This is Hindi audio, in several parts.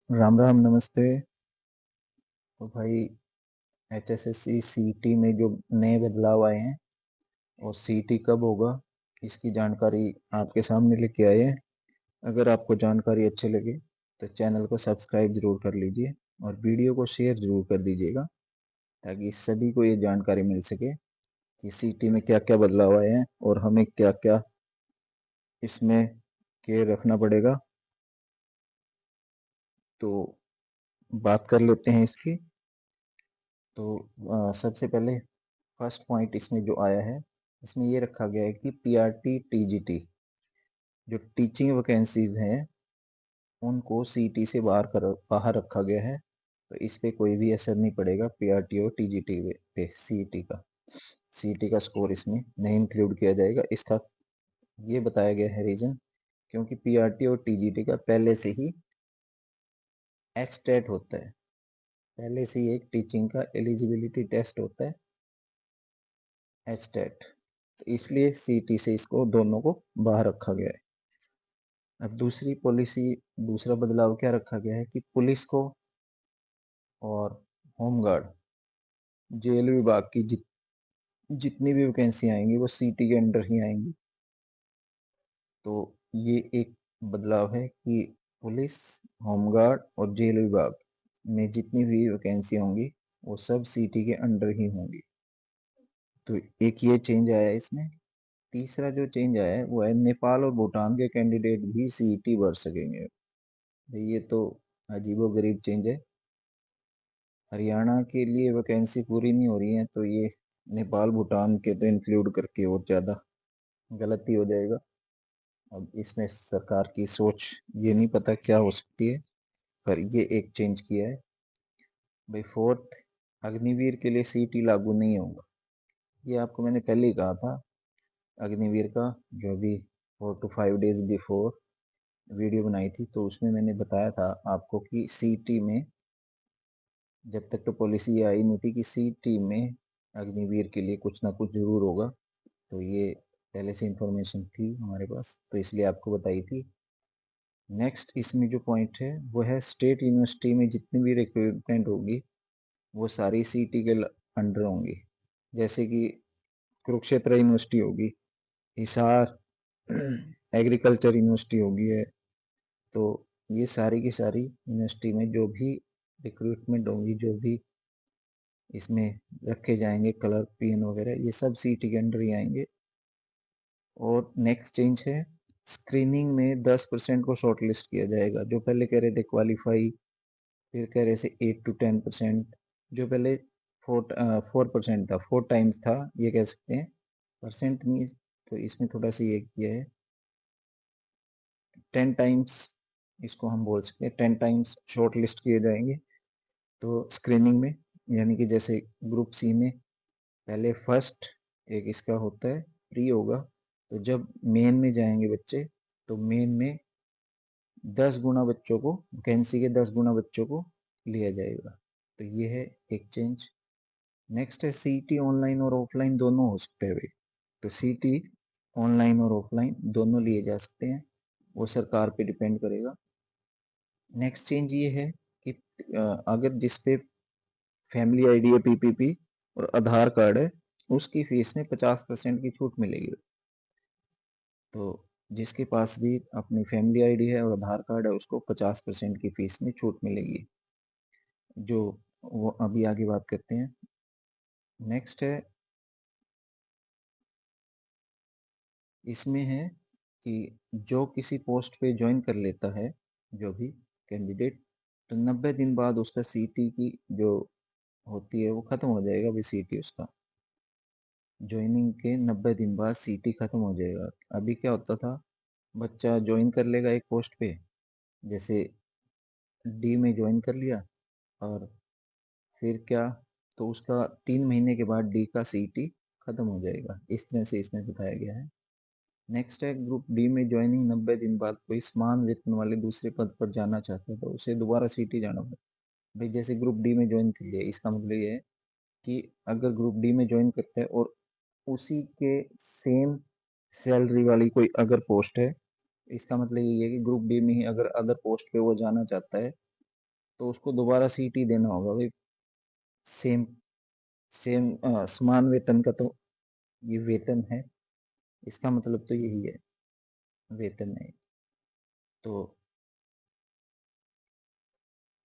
राम राम, नमस्ते। तो भाई, एचएसएससी सीईटी में जो नए बदलाव आए हैं और सीईटी कब होगा, इसकी जानकारी आपके सामने लेके आए हैं। अगर आपको जानकारी अच्छी लगे तो चैनल को सब्सक्राइब जरूर कर लीजिए और वीडियो को शेयर जरूर कर दीजिएगा, ताकि सभी को ये जानकारी मिल सके कि सीईटी में क्या क्या बदलाव आए हैं और हमें क्या क्या इसमें केयर रखना पड़ेगा। तो बात कर लेते हैं इसकी। तो सबसे पहले फर्स्ट पॉइंट इसमें जो आया है, इसमें ये रखा गया है कि पीआरटी टीजीटी जो टीचिंग वैकेंसीज हैं उनको सीटी से बाहर रखा गया है। तो इस पे कोई भी असर नहीं पड़ेगा पीआरटी और टीजीटी पे। सीईटी का स्कोर इसमें नहीं इंक्लूड किया जाएगा। इसका ये बताया गया है रीजन, क्योंकि पीआरटी और टीजीटी का पहले से ही एचटेट होता है। पहले से ही एक टीचिंग का एलिजिबिलिटी टेस्ट होता है, एचटेट। तो इसलिए सीटी से इसको दोनों को बाहर रखा गया है। अब दूसरा बदलाव क्या रखा गया है कि पुलिस को और होमगार्ड, जेल विभाग की जितनी भी वैकेंसी आएंगी वो सीटी के अंडर ही आएंगी। तो ये एक बदलाव है कि पुलिस, होमगार्ड और जेल विभाग में जितनी भी वैकेंसी होंगी वो सब सीटी के अंडर ही होंगी। तो एक ये चेंज आया है इसमें। तीसरा जो चेंज आया है वो है नेपाल और भूटान के कैंडिडेट भी सीईटी भर सकेंगे। ये तो अजीबोगरीब चेंज है। हरियाणा के लिए वैकेंसी पूरी नहीं हो रही है, तो ये नेपाल भूटान के तो इंक्लूड करके और ज़्यादा गलती हो जाएगा। अब इसमें सरकार की सोच ये नहीं पता क्या हो सकती है, पर ये एक चेंज किया है। भाई फोर्थ, अग्निवीर के लिए सीटी लागू नहीं होगा। ये आपको मैंने पहले ही कहा था। अग्निवीर का जो भी 4 to 5 days बिफोर वीडियो बनाई थी, तो उसमें मैंने बताया था आपको कि सीटी में जब तक तो पॉलिसी आई नहीं थी कि सीटी में अग्निवीर के लिए कुछ ना कुछ जरूर होगा। तो ये पहले से इंफॉर्मेशन थी हमारे पास, तो इसलिए आपको बताई थी। नेक्स्ट इसमें जो पॉइंट है वो है स्टेट यूनिवर्सिटी में जितनी भी रिक्रूटमेंट होगी वो सारी सीटी के अंडर होंगी। जैसे कि कुरुक्षेत्र यूनिवर्सिटी होगी, हिसार एग्रीकल्चर यूनिवर्सिटी होगी है। तो ये सारी की सारी यूनिवर्सिटी में जो भी रिक्रूटमेंट होगी, जो भी इसमें रखे जाएंगे क्लर्क, पीएन वगैरह, ये सब सीटी के अंडर ही आएंगे। और नेक्स्ट चेंज है, स्क्रीनिंग में 10% को शॉर्ट लिस्ट किया जाएगा। जो पहले कह रहे थे क्वालिफाई, फिर कह रहे थे 8 to 10%। जो पहले 4% था, 4 टाइम्स था, ये कह सकते हैं, परसेंट नहीं। तो इसमें थोड़ा सा ये किया है, 10 टाइम्स इसको हम बोल सकते हैं, 10 टाइम्स शॉर्ट लिस्ट किए जाएंगे। तो स्क्रीनिंग में, यानी कि जैसे ग्रुप सी में पहले फर्स्ट एक इसका होता है, प्री होगा। तो जब मेन में जाएंगे बच्चे, तो मेन में 10 गुना बच्चों को, वैकेंसी के 10 गुना बच्चों को लिया जाएगा। तो ये है एक चेंज। नेक्स्ट है सीटी ऑनलाइन और ऑफलाइन दोनों हो सकते हैं भाई। तो सीटी ऑनलाइन और ऑफलाइन दोनों लिए जा सकते हैं, वो सरकार पे डिपेंड करेगा। नेक्स्ट चेंज ये है कि अगर जिस पे फैमिली आईडी है, पीपीपी और आधार कार्ड है, उसकी फीस में 50% की छूट मिलेगी। तो जिसके पास भी अपनी फैमिली आईडी है और आधार कार्ड है, उसको 50% की फीस में छूट मिलेगी। जो वो अभी आगे बात करते हैं। नेक्स्ट है, इसमें है कि जो किसी पोस्ट पे ज्वाइन कर लेता है, जो भी कैंडिडेट, तो 90 दिन बाद उसका सीटी की जो होती है वो खत्म हो जाएगा। भी सीटी उसका ज्वाइनिंग के 90 दिन बाद सीटी खत्म हो जाएगा। अभी क्या होता था, बच्चा ज्वाइन कर लेगा एक पोस्ट पे, जैसे डी में ज्वाइन कर लिया, और फिर क्या, तो उसका 3 महीने के बाद डी का सीटी खत्म हो जाएगा। इस तरह से इसमें बताया गया है। नेक्स्ट है, ग्रुप डी में ज्वाइनिंग 90 दिन बाद कोई समान वेतन वाले दूसरे पद पर जाना चाहता है तो उसे दोबारा सीटी जाना होगा। भाई जैसे ग्रुप डी में ज्वाइन कर लिया, इसका मतलब ये है कि अगर ग्रुप डी में ज्वाइन करता है और उसी के सेम सैलरी वाली कोई अगर पोस्ट है, इसका मतलब ये है कि ग्रुप डी में ही अगर अदर पोस्ट पे वो जाना चाहता है, तो उसको दोबारा सीटी देना होगा भाई। सेम सेम समान वेतन का तो ये वेतन है, इसका मतलब तो यही है, वेतन है। तो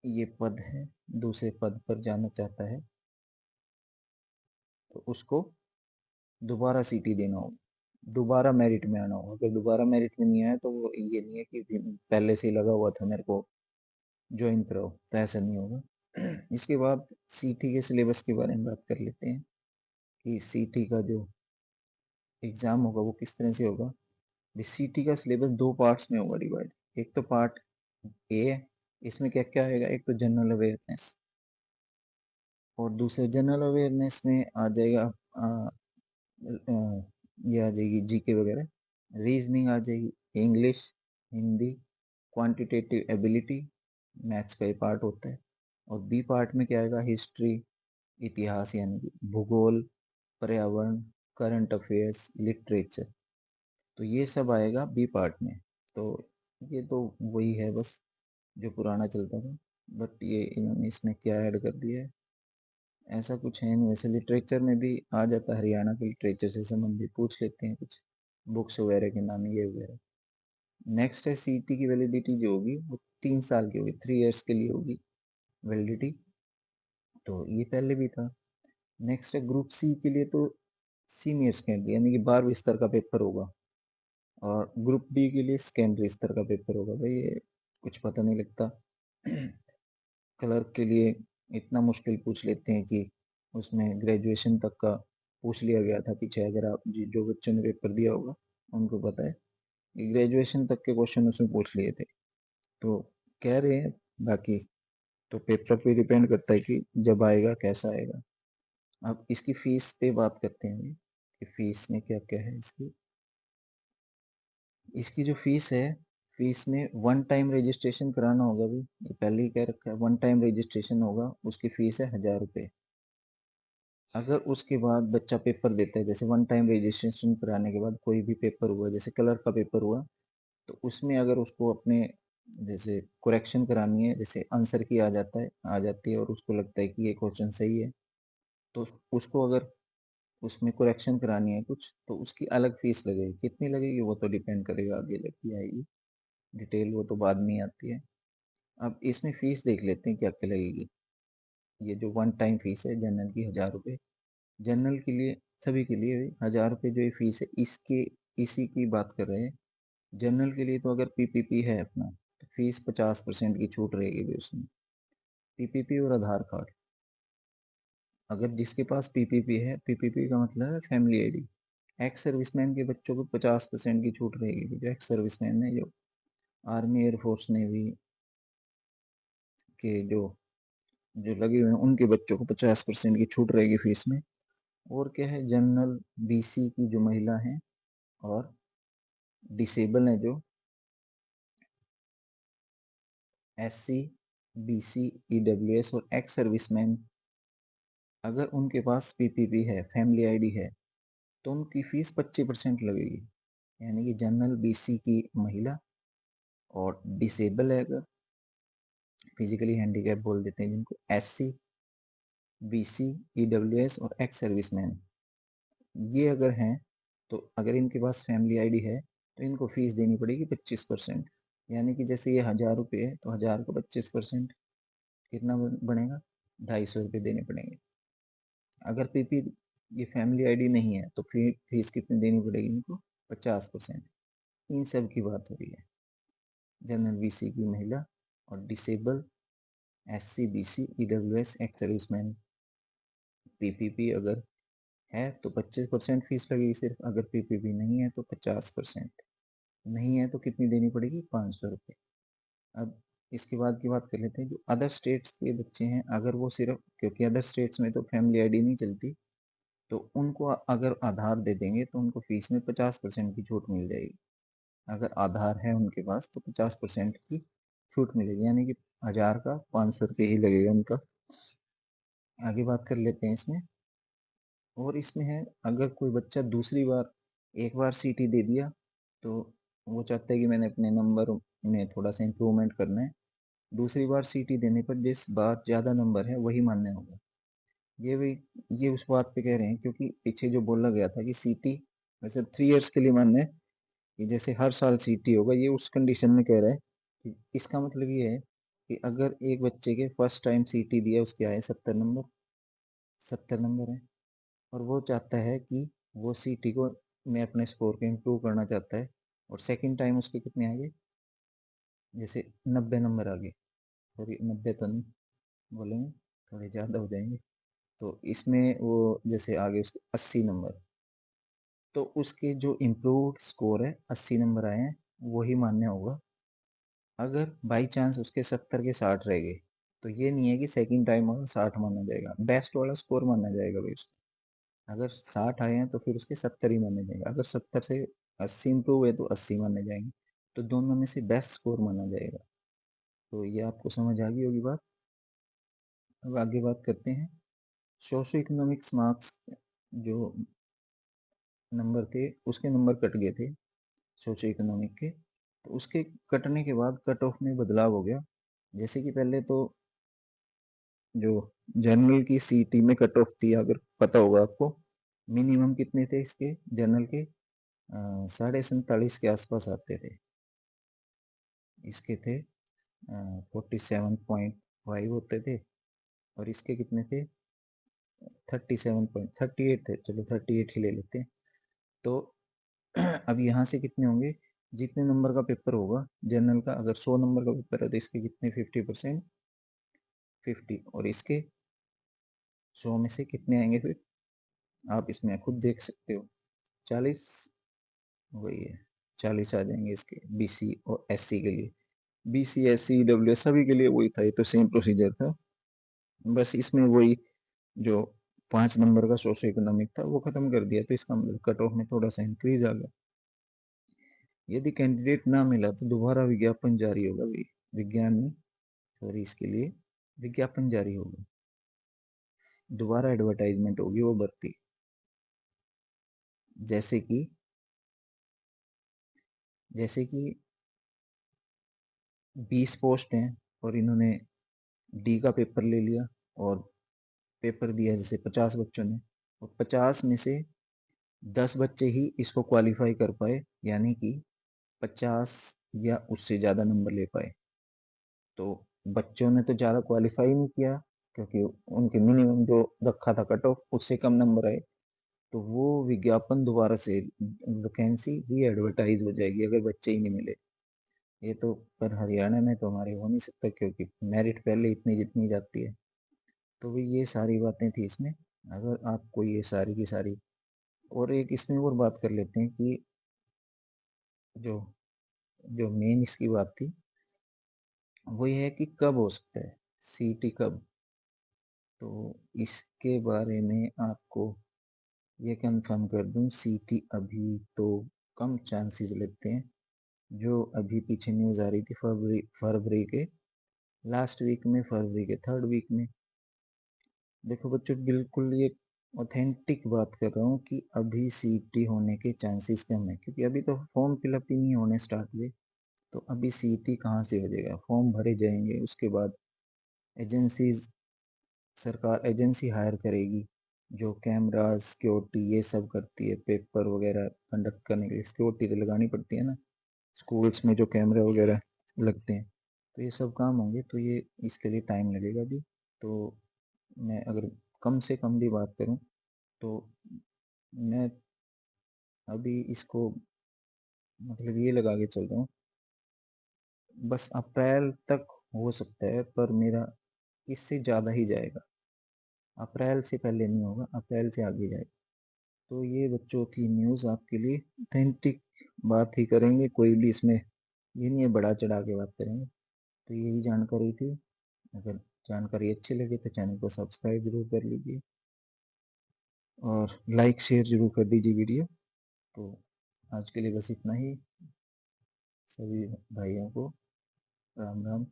ये पद है, दूसरे पद पर जाना चाहता है तो उसको दोबारा सीटी देना होगा, दोबारा मेरिट में आना होगा। अगर दोबारा मेरिट में नहीं आया तो वो ये नहीं है कि पहले से ही लगा हुआ था मेरे को ज्वाइन कराओ, तो ऐसा नहीं होगा। इसके बाद सीटी के सिलेबस के बारे में बात कर लेते हैं कि सीटी का जो एग्जाम होगा वो किस तरह से होगा। सीटी का सिलेबस दो पार्ट्स में होगा डिवाइड। एक तो पार्ट ए है, इसमें क्या क्या आएगा, एक तो जनरल अवेयरनेस, और दूसरे जनरल अवेयरनेस में आ जाएगा ये आ जाएगी जीके वगैरह, रीजनिंग आ जाएगी, English, Hindi, quantitative ability, maths का ये पार्ट होता है। और बी पार्ट में क्या आएगा, हिस्ट्री, इतिहास यानी कि भूगोल, पर्यावरण, करंट अफेयर्स, लिटरेचर, तो ये सब आएगा बी पार्ट में। तो ये तो वही है बस जो पुराना चलता था, बट ये इन्होंने इसमें क्या ऐड कर दिया है, ऐसा कुछ है नहीं। वैसे लिटरेचर में भी आ जाता है, हरियाणा के लिटरेचर से संबंधित पूछ लेते हैं कुछ बुक्स वगैरह के नाम ये वगैरह। नेक्स्ट है सीटी की वैलिडिटी जो होगी वो 3 साल की होगी, 3 इयर्स के लिए होगी वैलिडिटी, तो ये पहले भी था। नेक्स्ट है ग्रुप सी के लिए, तो सीनियर सेकेंडरी यानी कि 12वीं स्तर का पेपर होगा, और ग्रुप बी के लिए सेकेंडरी स्तर का पेपर होगा। भाई ये कुछ पता नहीं लगता। क्लर्क के लिए इतना मुश्किल पूछ लेते हैं कि उसमें ग्रेजुएशन तक का पूछ लिया गया था पीछे। अगर आप जो बच्चों ने पेपर दिया होगा उनको पता है कि ग्रेजुएशन तक के क्वेश्चन उसमें पूछ लिए थे, तो कह रहे हैं। बाकी तो पेपर पे डिपेंड करता है कि जब आएगा कैसा आएगा। अब इसकी फीस पे बात करते हैं कि फीस में क्या क्या है इसकी। इसकी जो फीस है, फीस में वन टाइम रजिस्ट्रेशन कराना होगा भी, ये पहले ही कह रखा है, वन टाइम रजिस्ट्रेशन होगा, उसकी फीस है 1000 रुपये। अगर उसके बाद बच्चा पेपर देता है, जैसे वन टाइम रजिस्ट्रेशन कराने के बाद कोई भी पेपर हुआ, जैसे कलर का पेपर हुआ, तो उसमें अगर उसको अपने जैसे करेक्शन करानी है, जैसे आंसर की आ जाती है और उसको लगता है कि ये क्वेश्चन सही है, तो उसको अगर उसमें करेक्शन करानी है कुछ, तो उसकी अलग फीस लगेगी। कितनी लगेगी वो तो डिपेंड करेगा आगे जब भी आएगी डिटेल, वो तो बाद में ही आती है। अब इसमें फीस देख लेते हैं क्या क्या लगेगी। ये जो वन टाइम फीस है जनरल की 1000 रुपये, जनरल के लिए सभी के लिए 1000 रुपये जो ये फीस है, इसके इसी की बात कर रहे हैं। जनरल के लिए तो अगर पीपीपी है अपना, तो फीस 50% की छूट रहेगी भी उसमें, पीपीपी और आधार कार्ड। अगर जिसके पास पीपीपी है, पीपीपी का मतलब है फैमिली आईडी, एक्स सर्विसमैन के बच्चों को 50% की छूट रहेगी, जो एक्स सर्विसमैन है, जो आर्मी, एयरफोर्स, नेवी के जो जो लगे हुए हैं, उनके बच्चों को 50% की छूट रहेगी फीस में। और क्या है, जनरल बीसी की जो महिला हैं और डिसेबल हैं, जो एससी, बीसी, ईडब्ल्यूएस और एक्स सर्विसमैन, अगर उनके पास पीपीपी है, फैमिली आईडी है, तो उनकी फीस 25% लगेगी। यानी कि जनरल बीसी की महिला और डिसेबल है, अगर फिजिकली हैंडीकैप बोल देते हैं जिनको, एससी, बीसी, ईडब्ल्यूएस और एक्स सर्विसमैन, ये अगर हैं, तो अगर इनके पास फैमिली आईडी है तो इनको फीस देनी पड़ेगी 25%। यानी कि जैसे ये 1000 रुपये है, तो 1000 का 25% कितना बनेगा, 250 रुपये देने पड़ेंगे। अगर पीपी ये फैमिली आईडी नहीं है तो फीस कितनी देनी पड़ेगी इनको, 50%। इन सब की बात हो रही है, जनरल बीसी की महिला और disable SC, BC, EWS, ex serviceman. PPP अगर है तो 25% फीस लगेगी सिर्फ, अगर पीपीपी नहीं है तो 50%। नहीं है तो कितनी देनी पड़ेगी, 500 रुपये। अब इसके बाद की बात कर लेते हैं, जो अदर स्टेट्स के बच्चे हैं, अगर वो सिर्फ, क्योंकि अदर स्टेट्स में तो फैमिली आईडी नहीं चलती, तो उनको अगर आधार दे देंगे तो उनको फीस में 50% की छूट मिल जाएगी। अगर आधार है उनके पास तो 50% की छूट मिलेगी, यानी कि 1000 का 500 रुपये ही लगेगा उनका। आगे बात कर लेते हैं इसमें। और इसमें है, अगर कोई बच्चा दूसरी बार, एक बार सीटी दे दिया, तो वो चाहता है कि मैंने अपने नंबर में थोड़ा सा इम्प्रूवमेंट करना है, दूसरी बार सीटी देने पर जिस बार ज़्यादा नंबर है वही मान्य होगा। ये भी ये उस बात पे कह रहे हैं क्योंकि पीछे जो बोला गया था कि सीटी वैसे 3 इयर्स के लिए मान्य है कि जैसे हर साल सीटी होगा, ये उस कंडीशन में कह रहा है कि इसका मतलब ये है कि अगर एक बच्चे के फर्स्ट टाइम सीटी दिया उसके आए 70 नंबर है और वो चाहता है कि वो सीटी को में अपने स्कोर को इम्प्रूव करना चाहता है और सेकंड टाइम उसके कितने आगे, जैसे 90 नंबर आ गए, सॉरी 90 तो नहीं बोलेंगे, थोड़े ज़्यादा हो जाएंगे, तो इसमें वो जैसे आगे उसके 80 नंबर, तो उसके जो इम्प्रूव्ड स्कोर है 80 नंबर आए हैं वही मान्य होगा। अगर बाई चांस उसके 70 के 60 रह गए तो ये नहीं है कि सेकंड टाइम होगा 60 माना जाएगा, बेस्ट वाला स्कोर माना जाएगा भाई उसका। अगर 60 आए हैं तो फिर उसके 70 ही माने जाएंगे, अगर 70 से 80 इम्प्रूव है तो 80 माने जाएंगे, तो दोनों में से बेस्ट स्कोर माना जाएगा। तो ये आपको समझ आ गई होगी बात। अब आगे बात करते हैं सोशो इकोनॉमिक्स मार्क्स, जो नंबर थे उसके नंबर कट गए थे सोशो इकोनॉमिक के, तो उसके कटने के बाद कट ऑफ में बदलाव हो गया। जैसे कि पहले तो जो जनरल की सीटी में कट ऑफ थी, अगर पता होगा आपको, मिनिमम कितने थे इसके जनरल के, 47.5 के आसपास आते थे, इसके थे 47.5 होते थे, और इसके कितने थे 37.38 थे, चलो 38 ही ले लेते हैं। तो अब यहाँ से कितने होंगे, जितने नंबर का पेपर होगा जनरल का, अगर 100 नंबर का पेपर है तो इसके कितने 50%, 50, और इसके 100 में से कितने आएंगे फिर, आप इसमें खुद देख सकते हो, 40, वही है 40 आ जाएंगे इसके बीसी और एससी के लिए। बीसी एससी डब्ल्यू सभी के लिए वही था, ये तो सेम प्रोसीजर था, बस इसमें वही जो 5 नंबर का सोशो इकोनॉमिक था वो खत्म कर दिया, तो इसका मतलब कट ऑफ में थोड़ा सा इंक्रीज आ गया। यदि कैंडिडेट ना मिला तो दोबारा विज्ञापन जारी होगा, विज्ञान में, सॉरी इसके लिए विज्ञापन जारी होगा, दोबारा एडवर्टाइजमेंट होगी वो भर्ती। जैसे कि जैसे कि 20 पोस्ट हैं और इन्होंने डी का पेपर ले लिया और पेपर दिया जैसे 50 बच्चों ने, और 50 में से 10 बच्चे ही इसको क्वालिफाई कर पाए, यानी कि 50 या उससे ज़्यादा नंबर ले पाए, तो बच्चों ने तो ज़्यादा क्वालिफाई नहीं किया क्योंकि उनके मिनिमम जो रखा था कट ऑफ उससे कम नंबर आए, तो वो विज्ञापन दोबारा से वैकेंसी री एडवर्टाइज हो जाएगी अगर बच्चे ही नहीं मिले। ये तो पर हरियाणा में तो हमारे हो नहीं सकता क्योंकि मेरिट पहले इतनी जितनी जाती है। तो भी ये सारी बातें थी इसमें, अगर आपको ये सारी की सारी, और एक इसमें और बात कर लेते हैं कि जो जो मेन इसकी बात थी वो ये है कि कब हो सकता है सीटी कब, तो इसके बारे में आपको ये कंफर्म कर दूं, सीटी अभी तो कम चांसेस लगते हैं। जो अभी पीछे न्यूज़ आ रही थी फरवरी फरवरी के लास्ट वीक में, फरवरी के थर्ड वीक में, देखो बच्चों बिल्कुल ये ऑथेंटिक बात कर रहा हूँ कि अभी सीटी होने के चांसेस कम है, क्योंकि अभी तो फॉर्म फिलअप ही नहीं होने स्टार्ट हुए, तो अभी सीटी कहाँ से हो जाएगा, फॉर्म भरे जाएंगे, उसके बाद एजेंसीज, सरकार एजेंसी हायर करेगी जो कैमरा सिक्योरिटी ये सब करती है, पेपर वगैरह कंडक्ट करने के लिए सिक्योरिटी तो लगानी पड़ती है ना, स्कूल्स में जो कैमरे वगैरह लगते हैं, तो ये सब काम होंगे, तो ये इसके लिए टाइम लगेगा अभी। तो मैं अगर कम से कम भी बात करूं तो मैं अभी इसको मतलब ये लगा के चल रहा हूँ, बस अप्रैल तक हो सकता है, पर मेरा इससे ज़्यादा ही जाएगा, अप्रैल से पहले नहीं होगा, अप्रैल से आगे जाएगा। तो ये बच्चों थी न्यूज़ आपके लिए, ऑथेंटिक बात ही करेंगे, कोई भी इसमें ये नहीं है बढ़ा चढ़ा के बात करेंगे, तो यही जानकारी थी। अगर जानकारी अच्छी लगे तो चैनल को सब्सक्राइब जरूर कर लीजिए और लाइक शेयर जरूर कर दीजिए वीडियो। तो आज के लिए बस इतना ही, सभी भाइयों को राम राम।